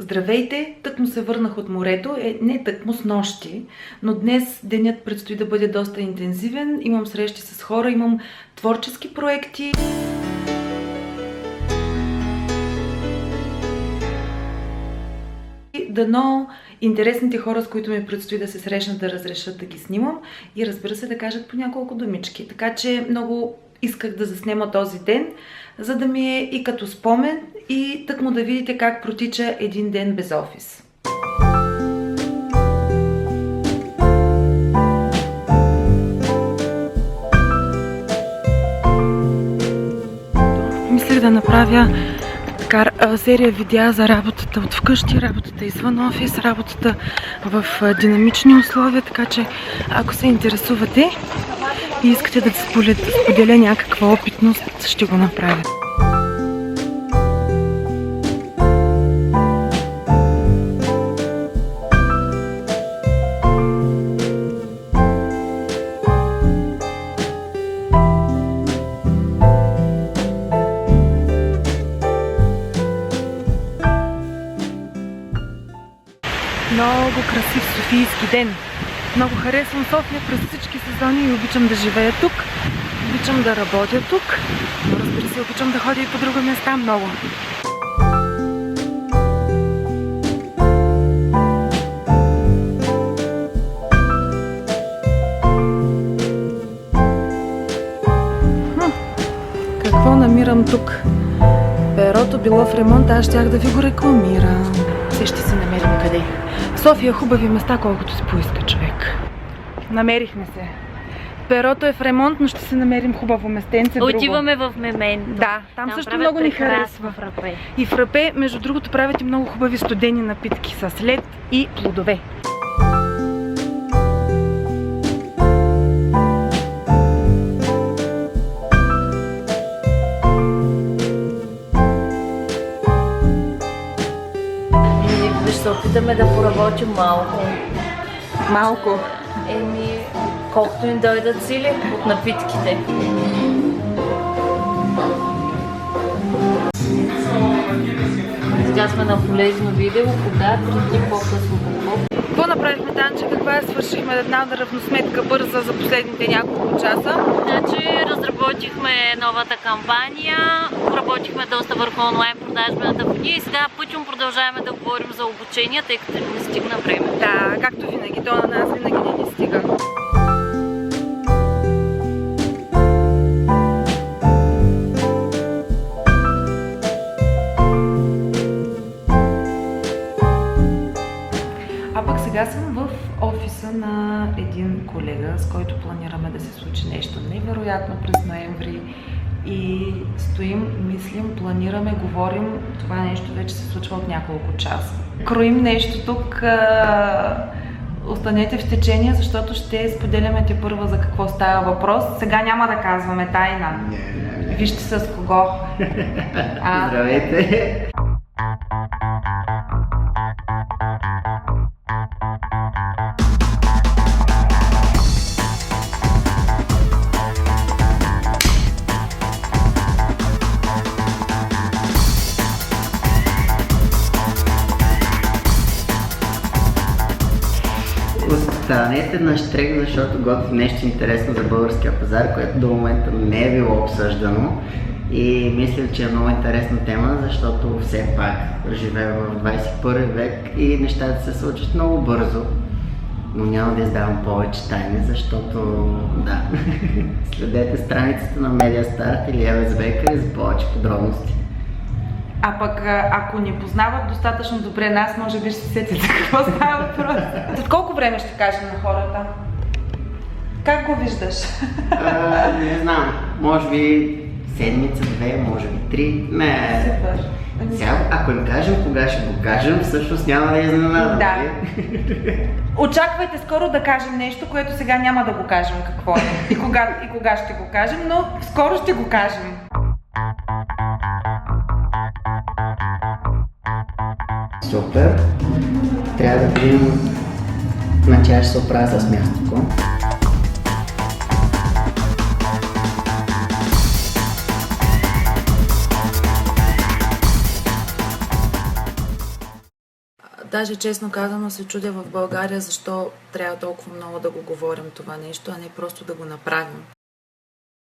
Здравейте! Тъкмо се върнах от морето, не тъкмо с нощи, но днес денят предстои да бъде доста интензивен. Имам срещи с хора, имам творчески проекти. Дано интересните хора, с които ми предстои да се срещнат, да разрешат да ги снимам и разбира се да кажат по няколко думички. Така че много исках да заснема този ден, за да ми е и като спомен и тъкмо да видите как протича един ден без офис. Мислех да направя серия видеа за работата от вкъщи, работата извън офис, работата в динамични условия, така че ако се интересувате и искате да споделя някаква опитност, ще го направя. Много красив софийски ден. Много харесвам София през всички сезони и обичам да живея тук. Обичам да работя тук, но разбира се, обичам да ходя и по друга места много. Какво намирам тук? Перото било в ремонт, аз щях да ви го рекламирам. Все ще се намерим къде. В София хубави места, колкото си поиска човек. Намерихме се. Перото е в ремонт, но ще се намерим хубаво местенце. Отиваме в Мементо. Да, там също много ни харесва. Фрапе. И фрапе, между другото, правят и много хубави студени напитки с лед и плодове. Ще се опитаме да поработим малко. Малко. Колкото ни дойдат сили от напитките. Сега сме на полезно видео, кога 3 дни по-късно какво. Какво направихме, Танче? Каква свършихме една равносметка бърза за последните няколко часа? Значи разработихме новата кампания, работихме доста върху онлайн продажбената книга и сега пътем продължаваме да говорим за обучение, тъй като не стигна време. Да, както винаги, то на нас винаги не ни стига. Сега съм в офиса на един колега, с който планираме да се случи нещо невероятно през ноември и стоим, мислим, планираме, говорим. Това нещо вече се случва от няколко часа. Кроим нещо тук, останете в течение, защото ще споделяме тепърва за какво става въпрос. Сега няма да казваме тайна. Вижте с кого. Здравейте! Останете на щрек, защото готвим нещо интересно за българския пазар, което до момента не е било обсъждано и мисля, че е много интересна тема, защото все пак живеем в 21 век и нещата се случват много бързо, но няма да издавам повече тайни, защото да, следете страницата на Медиастарт или Елес Бекъри за повече подробности. А пък ако ни познават достатъчно добре нас, може би ще се сетят за какво става въпрос. След колко време ще кажем на хората? Как го виждаш? Не знам, може би седмица, две, може би три. Не. Супер. Сега, ако им кажем кога ще го кажем, всъщност няма да изненадам. Да. Очаквайте скоро да кажем нещо, което сега няма да го кажем какво е и кога ще го кажем, но скоро ще го кажем. Супер. Трябва да видим на чая ще се оправя с мястото. даже честно казано се чудя в България защо трябва толкова много да го говорим това нещо, а не просто да го направим.